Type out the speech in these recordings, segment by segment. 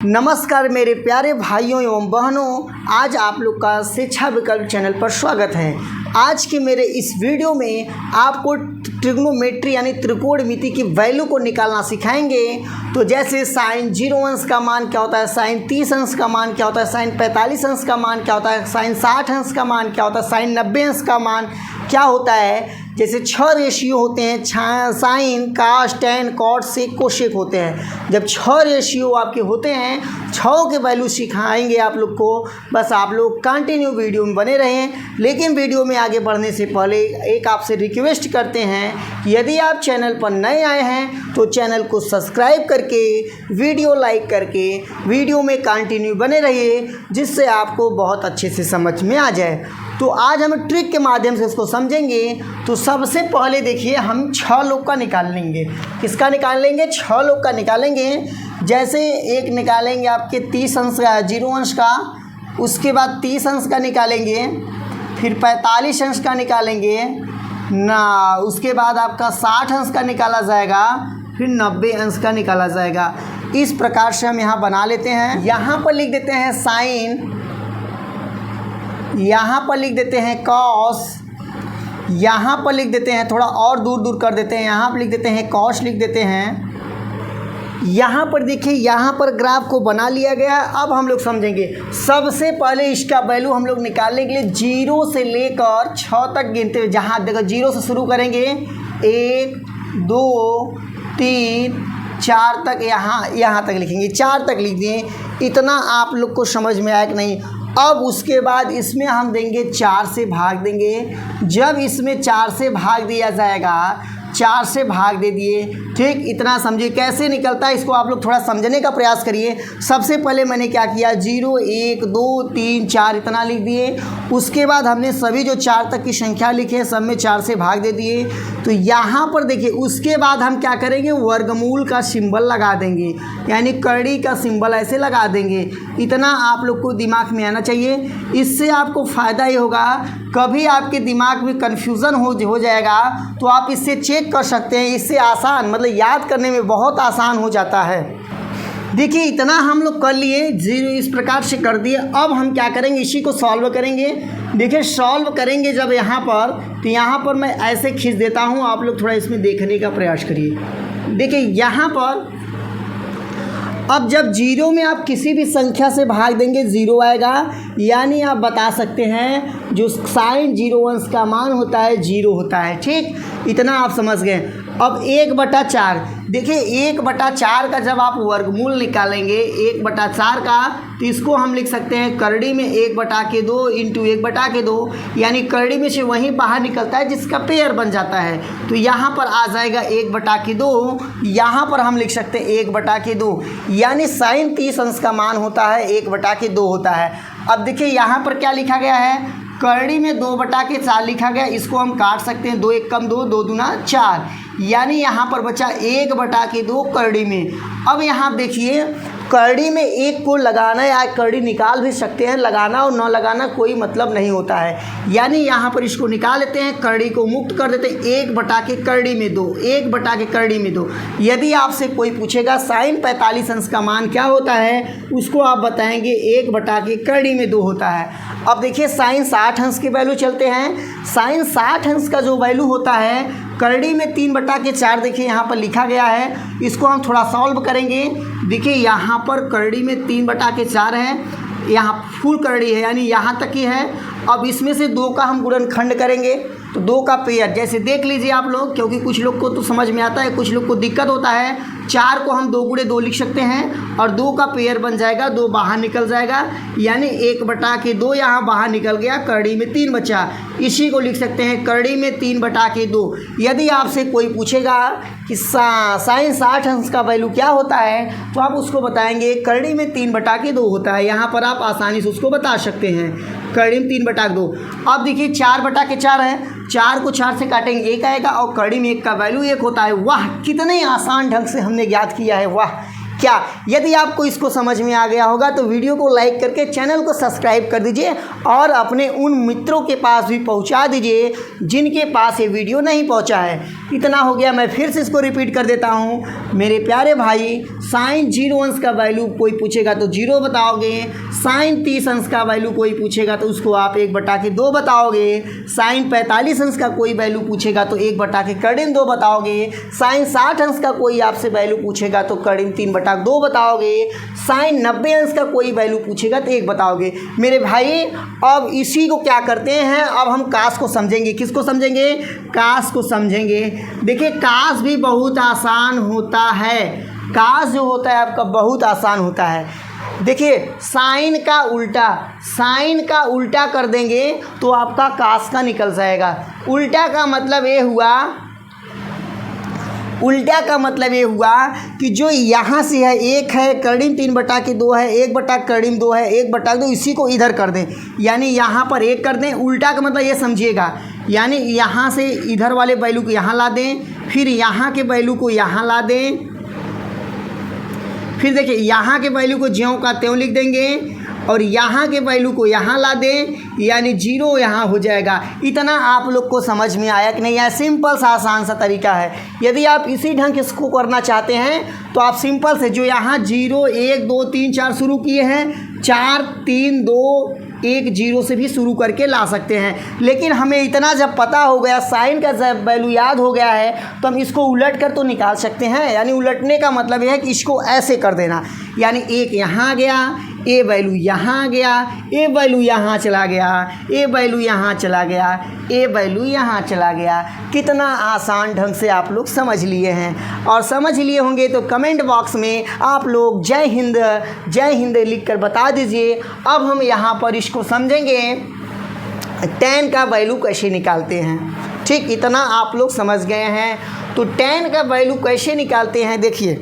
नमस्कार मेरे प्यारे भाइयों एवं बहनों, आज आप लोग का शिक्षा विकल्प चैनल पर स्वागत है। आज के मेरे इस वीडियो में आपको ट्रिग्नोमेट्री यानी त्रिकोणमिति की वैल्यू को निकालना सिखाएंगे। तो जैसे साइन 0 अंश का मान क्या होता है, साइन 30 अंश का मान क्या होता है, साइन 45 अंश का मान क्या होता है, साइन 60 अंश का मान क्या होता है, साइन 90 अंश का मान क्या होता है। जैसे 6 रेशियो होते हैं, साइन, कास, टैन, कॉट, सेक, कोशेक होते हैं। जब 6 रेशियो आपके होते हैं, 6 के वैल्यू सिखाएंगे आप लोग को। बस आप लोग कंटिन्यू वीडियो में बने रहें। लेकिन वीडियो में आगे बढ़ने से पहले एक आपसे रिक्वेस्ट करते हैं कि यदि आप चैनल पर नए आए हैं तो चैनल को सब्सक्राइब करके, वीडियो लाइक करके वीडियो में कंटिन्यू बने रहिए, जिससे आपको बहुत अच्छे से समझ में आ जाए। तो आज हम ट्रिक के माध्यम से इसको समझेंगे। तो सबसे पहले देखिए, हम 6 लोग का निकाल लेंगे। किसका निकाल लेंगे? 6 लोग का निकालेंगे। जैसे एक निकालेंगे आपके 30 अंश का, 0 अंश का, उसके बाद 30 अंश का निकालेंगे, फिर 45 अंश का निकालेंगे ना, उसके बाद आपका 60 अंश का निकाला जाएगा, फिर 90 अंश का निकाला जाएगा। इस प्रकार से हम यहाँ बना लेते हैं। यहाँ पर लिख देते हैं साइन, यहाँ पर लिख देते हैं कॉस, यहाँ पर लिख देते हैं, थोड़ा और दूर दूर कर देते हैं, यहाँ पर लिख देते हैं कॉस, लिख देते हैं। यहाँ पर देखिए, यहाँ पर ग्राफ को बना लिया गया। अब हम लोग समझेंगे। सबसे पहले इसका वैल्यू हम लोग निकालने के लिए 0 से लेकर 6 तक गिनते हुए, जहाँ देखो 0 से शुरू करेंगे, 1 2 3 4 तक, यहाँ तक लिखेंगे, 4 तक लिख दिए। इतना आप लोग को समझ में आया कि नहीं? अब उसके बाद इसमें हम देंगे 4 से भाग देंगे। जब इसमें 4 से भाग दिया जाएगा, 4 से भाग दे दिए, ठीक, इतना समझिए। कैसे निकलता है इसको आप लोग थोड़ा समझने का प्रयास करिए। सबसे पहले मैंने क्या किया, 0 1 2 3 4 इतना लिख दिए। उसके बाद हमने सभी जो 4 तक की संख्या लिखे सब में 4 से भाग दे दिए। तो यहाँ पर देखिए, उसके बाद हम क्या करेंगे, वर्गमूल का सिंबल लगा देंगे, यानी कड़ी का सिंबल ऐसे लगा देंगे। इतना आप लोग को दिमाग में आना चाहिए। इससे आपको फ़ायदा ये होगा, कभी आपके दिमाग में कन्फ्यूज़न हो जाएगा तो आप इससे चेक कर सकते हैं। इससे आसान, मतलब याद करने में बहुत आसान हो जाता है। देखिए, इतना हम लोग कर लिए, 0 इस प्रकार से कर दिए। अब हम क्या करेंगे, इसी को सॉल्व करेंगे। देखिए, सॉल्व करेंगे जब यहाँ पर, तो यहाँ पर मैं ऐसे खींच देता हूँ, आप लोग थोड़ा इसमें देखने का प्रयास करिए। देखिए यहाँ पर, अब जब 0 में आप किसी भी संख्या से भाग देंगे 0 आएगा, यानी आप बता सकते हैं जो साइन 0 अंश का मान होता है 0 होता है। ठीक, इतना आप समझ गए। अब 1/4, देखिए 1/4 का जब आप वर्गमूल निकालेंगे 1/4 का, तो इसको हम लिख सकते हैं करड़ी में 1/2 इंटू 1/2, यानी करड़ी में से वहीं बाहर निकलता है जिसका पेयर बन जाता है। तो यहाँ पर आ जाएगा 1/2, यहाँ पर हम लिख सकते हैं 1/2, यानी साइन 30 अंश का मान होता है 1/2 होता है। अब देखिए यहाँ पर क्या लिखा गया है, करड़ी में 2/4 लिखा गया। इसको हम काट सकते हैं, 2 1 कम 2, 2 दूना 4, यानी यहाँ पर बचा 1/2 करड़ी में। अब यहाँ देखिए, करड़ी में 1 को लगाना या करड़ी निकाल भी सकते हैं, लगाना और न लगाना कोई मतलब नहीं होता है। यानी यहाँ पर इसको निकाल लेते हैं, करड़ी को मुक्त कर देते हैं, 1/2 करड़ी में 2, 1/2 करड़ी में 2। यदि आपसे कोई पूछेगा साइन 45 अंश का मान क्या होता है, उसको आप बताएंगे 1/2 करड़ी में 2 होता है। अब देखिए, साइन 60 अंश की वैल्यू चलते हैं। साइन 60 अंश का जो वैल्यू होता है, करड़ी में 3/4 देखिए यहाँ पर लिखा गया है। इसको हम थोड़ा सॉल्व करेंगे। देखिए यहाँ पर करड़ी में 3/4 है, यहाँ फुल करड़ी है, यानी यहाँ तक ही है। अब इसमें से 2 का हम गुणनखंड करेंगे, तो 2 का पेयर, जैसे देख लीजिए आप लोग, क्योंकि कुछ लोग को तो समझ में आता है, कुछ लोग को दिक्कत होता है। 4 को हम 2 × 2 लिख सकते हैं और 2 का पेयर बन जाएगा, 2 बाहर निकल जाएगा, यानी 1/2 यहाँ बाहर निकल गया, करड़ी में 3 बचा। इसी को लिख सकते हैं करड़ी में 3/2। यदि आपसे कोई पूछेगा कि साइन 60 अंश का वैल्यू क्या होता है, तो आप उसको बताएंगे करड़ी में 3/2 होता है। यहाँ पर आप आसानी से उसको बता सकते हैं, करड़ी में 3/2। अब देखिए 4/4 है, 4 को 4 से काटेंगे 1 आएगा, और करड़ी में 1 का वैल्यू 1 होता है। वाह, कितने आसान ढंग से हमने ज्ञात किया है, वाह क्या। यदि आपको इसको समझ में आ गया होगा तो वीडियो को लाइक करके चैनल को सब्सक्राइब कर दीजिए और अपने उन मित्रों के पास भी पहुंचा दीजिए जिनके पास ये वीडियो नहीं पहुंचा है। इतना हो गया, मैं फिर से इसको रिपीट कर देता हूं। मेरे प्यारे भाई, साइन 0 अंश का वैल्यू कोई पूछेगा तो 0 बताओगे, साइन 30 अंश का वैल्यू कोई पूछेगा तो उसको आप 1/2 बताओगे, साइन 45 अंश का कोई वैल्यू पूछेगा तो 1/2 बताओगे, साइन 60 अंश का कोई आपसे वैल्यू पूछेगा तो 3/2 बताओगे, साइन 90 अंश का कोई वैल्यू पूछेगा तो 1 बताओगे। मेरे भाई अब इसी को क्या करते हैं, अब हम कास को समझेंगे। किसको समझेंगे? कास को समझेंगे। देखिए कास भी बहुत आसान होता है, कास जो होता है आपका बहुत आसान होता है। देखिए साइन का उल्टा कर देंगे तो आपका कास का निकल जाएगा। उल्टा का मतलब ये हुआ कि जो यहाँ से है 1 है, 3/2 है, 1/2 है, 1/2 इसी को इधर कर दें, यानी यहाँ पर 1 कर दें। उल्टा का मतलब ये समझिएगा, यानी यहाँ से इधर वाले वैल्यू को यहाँ ला दें, फिर यहाँ के वैल्यू को यहाँ ला दें, फिर देखिए यहाँ के वैल्यू को ज्यों का त्यों लिख देंगे और यहाँ के वैल्यू को यहाँ ला दें, यानी 0 यहाँ हो जाएगा। इतना आप लोग को समझ में आया कि नहीं? यह सिंपल सा आसान सा तरीका है। यदि आप इसी ढंग से इसको करना चाहते हैं तो आप सिंपल से जो यहाँ 0 1 2 3 4 शुरू किए हैं, 4 3 2 1 0 से भी शुरू करके ला सकते हैं। लेकिन हमें इतना जब पता हो गया, साइन का जब वैल्यू याद हो गया है, तो हम इसको उलट कर तो निकाल सकते हैं। यानी उलटने का मतलब यह है कि इसको ऐसे कर देना, यानी 1 यहाँ गया, ए वैल्यू यहाँ गया, ए वैल्यू यहाँ चला गया, ए वैल्यू यहाँ चला गया, ए वैल्यू यहाँ चला गया। कितना आसान ढंग से आप लोग समझ लिए हैं। और समझ लिए होंगे तो कमेंट बॉक्स में आप लोग जय हिंद लिख कर बता दीजिए। अब हम यहाँ पर इसको समझेंगे tan का वैल्यू कैसे निकालते हैं। ठीक, इतना आप लोग समझ गए हैं। तो tan का वैल्यू कैसे निकालते हैं, देखिए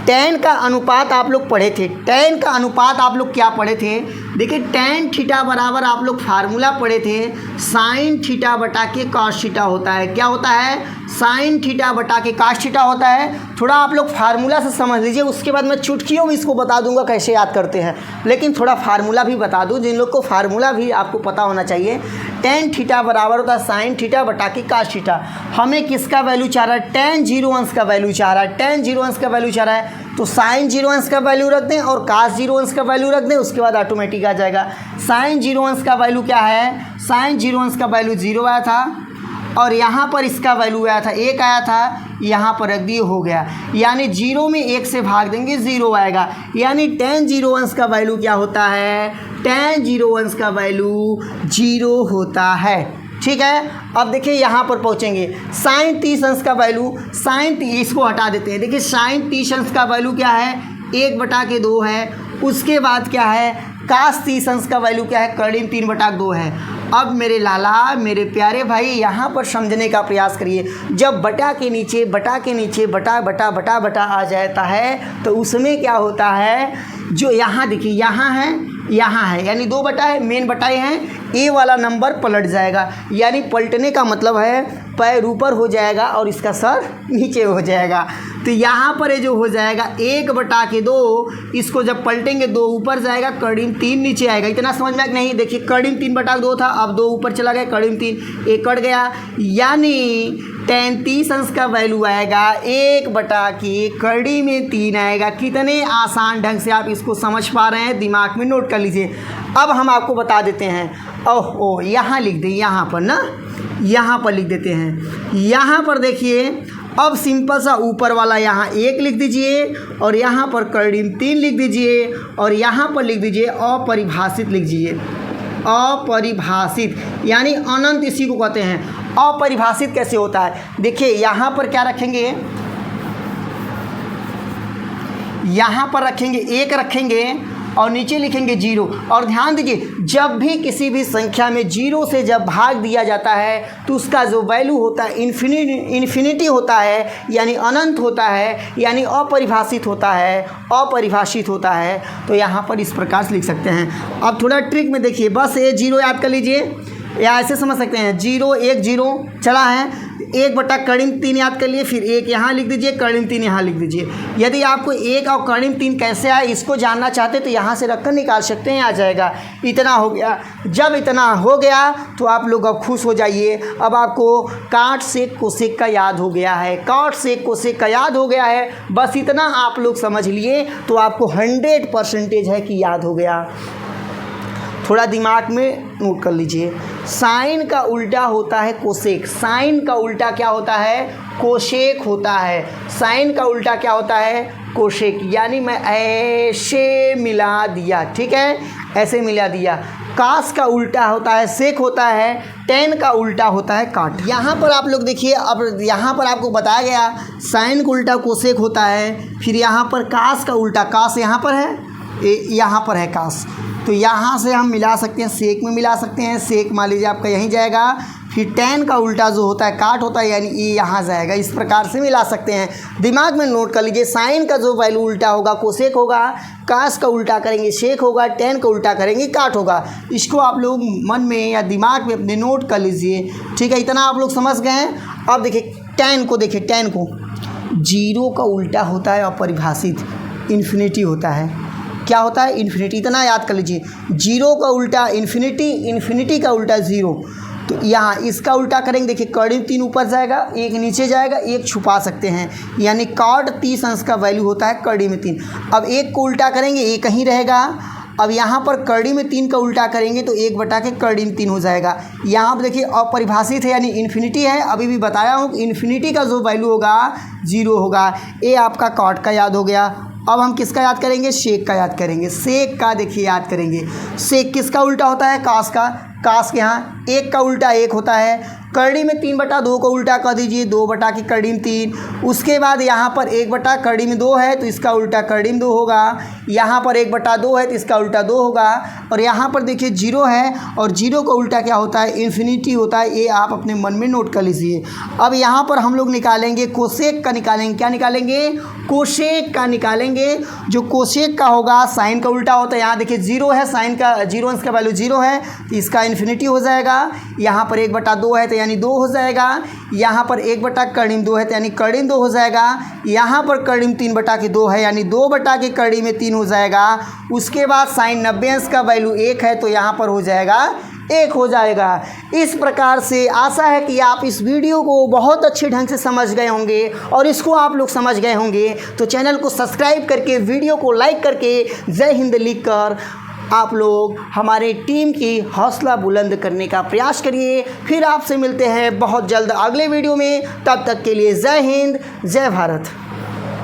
tan का अनुपात आप लोग पढ़े थे। tan का अनुपात आप लोग क्या पढ़े थे? देखिए tan थीटा बराबर आप लोग फार्मूला पढ़े थे, साइन थीटा बटा के कॉस थीटा होता है। क्या होता है? साइन थीटा बटा के कॉस थीटा होता है। थोड़ा आप लोग फार्मूला से समझ लीजिए, उसके बाद मैं चुटकियों में इसको बता दूंगा कैसे याद करते हैं, लेकिन थोड़ा फार्मूला भी बता दूं, जिन लोग को फार्मूला भी आपको पता होना चाहिए। tan थीटा बराबर होता है साइन थीटा बटा के कॉस थीटा। हमें किसका वैल्यू चाह रहा है? tan 0 अंश का वैल्यू चाह रहा है। tan 0 अंश का वैल्यू चाह रहा है तो साइन 0 अंश का वैल्यू रख दें और cos 0 अंश का वैल्यू रख दें, उसके बाद ऑटोमेटिक आ जाएगा। साइन 0 अंश का वैल्यू क्या है? साइन 0 अंश का वैल्यू 0 आया था और यहाँ पर इसका वैल्यू आया था 1 आया था, यहाँ पर रख दिए, हो गया। यानी 0 में 1 से भाग देंगे 0 आएगा। यानी tan 0 अंश का वैल्यू क्या होता है? tan 0 अंश का वैल्यू 0 होता है। ठीक है, अब देखिए यहाँ पर पहुँचेंगे। साइन 30 अंश का वैल्यू, इसको हटा देते हैं। देखिए साइन 30 अंश का वैल्यू क्या है? 1/2 है। उसके बाद क्या है? कास 30 अंश का वैल्यू क्या है? 3/2 है। अब मेरे लाला, मेरे प्यारे भाई, यहाँ पर समझने का प्रयास करिए। जब बटा के नीचे बटा बटा आ जाता है तो उसमें क्या होता है? जो यहाँ देखिए यहाँ है, यानी 2 बटा है, मेन बटाए हैं, ए वाला नंबर पलट जाएगा। यानी पलटने का मतलब है पैर ऊपर हो जाएगा और इसका सर नीचे हो जाएगा। तो यहाँ पर ये जो हो जाएगा 1/2, इसको जब पलटेंगे 2 ऊपर जाएगा, 3 नीचे आएगा। इतना समझ में नहीं? देखिए 3/2 था, अब 2 ऊपर चला गया, 3 1 कट गया। यानी tan 30 अंश का वैल्यू आएगा 1/3 आएगा। कितने आसान ढंग से आप इसको समझ पा रहे हैं, दिमाग में नोट कर लीजिए। अब हम आपको बता देते हैं। ओह यहाँ लिख दें, यहाँ पर ना, यहाँ पर लिख देते हैं। यहाँ पर देखिए, अब सिंपल सा ऊपर वाला यहाँ 1 लिख दीजिए और यहाँ पर 3 लिख दीजिए और यहाँ पर लिख दीजिए अपरिभाषित लिख दीजिए। अपरिभाषित यानी अनंत इसी को कहते हैं। अपरिभाषित कैसे होता है? देखिए यहाँ पर क्या रखेंगे? यहाँ पर रखेंगे 1 रखेंगे और नीचे लिखेंगे 0। और ध्यान दीजिए, जब भी किसी भी संख्या में 0 से जब भाग दिया जाता है तो उसका जो वैल्यू होता है इन्फिनिटी होता है, यानी अनंत होता है, यानी अपरिभाषित होता है। तो यहाँ पर इस प्रकार से लिख सकते हैं। अब थोड़ा ट्रिक में देखिए, बस ये 0 याद कर लीजिए, या ऐसे समझ सकते हैं 0 1 0 चला है, 1 बटा करीम 3 याद कर लिए, फिर 1 यहाँ लिख दीजिए, करीम 3 यहाँ लिख दीजिए। यदि आपको 1 और करीम 3 कैसे आए इसको जानना चाहते तो यहाँ से रखकर निकाल सकते हैं, आ जाएगा। इतना हो गया। जब इतना हो गया तो आप लोग अब खुश हो जाइए। अब आपको काट सेक कोसेक का याद हो गया है, काट सेक कोसेक का याद हो गया है। बस इतना आप लोग समझ लिए तो आपको 100% है कि याद हो गया। थोड़ा दिमाग में नोट कर लीजिए, साइन का उल्टा होता है कोसेक। साइन का उल्टा क्या होता है? कोसेक होता है। साइन का उल्टा क्या होता है? कोसेक। यानी मैं ऐसे मिला दिया, ठीक है, ऐसे मिला दिया। कास का उल्टा होता है सेक होता है, टेन का उल्टा होता है काट। यहाँ पर आप लोग देखिए, अब यहाँ पर आपको बताया गया साइन का उल्टा कोसेक होता है, फिर यहाँ पर कास का उल्टा, कास यहाँ पर है, यहाँ पर है कास, तो यहाँ से हम मिला सकते हैं, सेक में मिला सकते हैं। सेक मान लीजिए आपका यहीं जाएगा, फिर टेन का उल्टा जो होता है काट होता है, यानी ये यहाँ जाएगा। इस प्रकार से मिला सकते हैं। दिमाग में नोट कर लीजिए, साइन का जो वैल्यू उल्टा होगा कोसेक होगा, कास का उल्टा करेंगे सेक होगा, टेन का उल्टा करेंगे काट होगा। इसको आप लोग मन में या दिमाग में अपने नोट कर लीजिए, ठीक है। इतना आप लोग समझ गए हैं। अब देखिए टेन को, देखिए टेन को, 0 का उल्टा होता है अपरिभाषित, इन्फिनिटी होता है। क्या होता है? इन्फिनिटी। इतना याद कर लीजिए, 0 का उल्टा इन्फिनिटी, इन्फिनिटी का उल्टा 0। तो यहाँ इसका उल्टा करेंगे, देखिए करीब 3 ऊपर जाएगा, 1 नीचे जाएगा, 1 छुपा सकते हैं, यानी कॉट 30 अंश का वैल्यू होता है कड़ी में 3। अब 1 को उल्टा करेंगे, 1 कहीं रहेगा। अब यहाँ पर कड़ी में 3 का उल्टा करेंगे तो 1 बटा के कड़ी में 3 हो जाएगा। यहाँ पर देखिए अपरिभाषित है, यानी इन्फिनिटी है। अभी भी बताया हूँ कि इन्फिनिटी का जो वैल्यू होगा 0 होगा। ये आपका कॉट का याद हो गया। अब हम किसका याद करेंगे? सेक का याद करेंगे। सेक का देखिए याद करेंगे, सेक किसका उल्टा होता है? कास का। कास के यहाँ 1 का उल्टा 1 होता है। कड़ी में 3 बटा 2 को उल्टा कर दीजिए, 2 बटा की कड़ी में 3। उसके बाद यहाँ पर 1 बटा कड़ी में 2 है तो इसका उल्टा कड़ी में 2 होगा। यहाँ पर 1 बटा 2 है तो इसका उल्टा 2 होगा। और यहाँ पर देखिए 0 है, और 0 का उल्टा क्या होता है? इन्फिनिटी होता है। ये आप अपने मन में नोट कर लीजिए। अब यहाँ पर हम लोग निकालेंगे कोसेक का, निकालेंगे क्या निकालेंगे? कोसेक का निकालेंगे। जो कोसेक का होगा साइन का उल्टा होता है। यहाँ देखिए 0 है, साइन का 0 अंश का वैल्यू 0 है तो इसका इन्फिनिटी हो जाएगा। यहाँ पर 1 बटा 2 है तो यानी 2 हो जाएगा। यहाँ पर 1 बटा कड़ी में 2 है तो यानी कड़ी में 2 हो जाएगा। यहाँ पर कड़ी में 3 बटा के 2 है, यानी 2 बटा के कड़ी में 3 हो जाएगा। उसके बाद साइन 90 अंश का वैल्यू 1 है तो यहाँ पर हो जाएगा 1 हो जाएगा। इस प्रकार से आशा है कि आप इस वीडियो को बहुत अच्छे ढंग से समझ गए होंगे और इसको आप लोग समझ गए होंगे। तो चैनल को सब्सक्राइब करके, वीडियो को लाइक करके, जय हिंद लिखकर आप लोग हमारे टीम की हौसला बुलंद करने का प्रयास करिए। फिर आपसे मिलते हैं बहुत जल्द अगले वीडियो में। तब तक के लिए जय हिंद, जय भारत।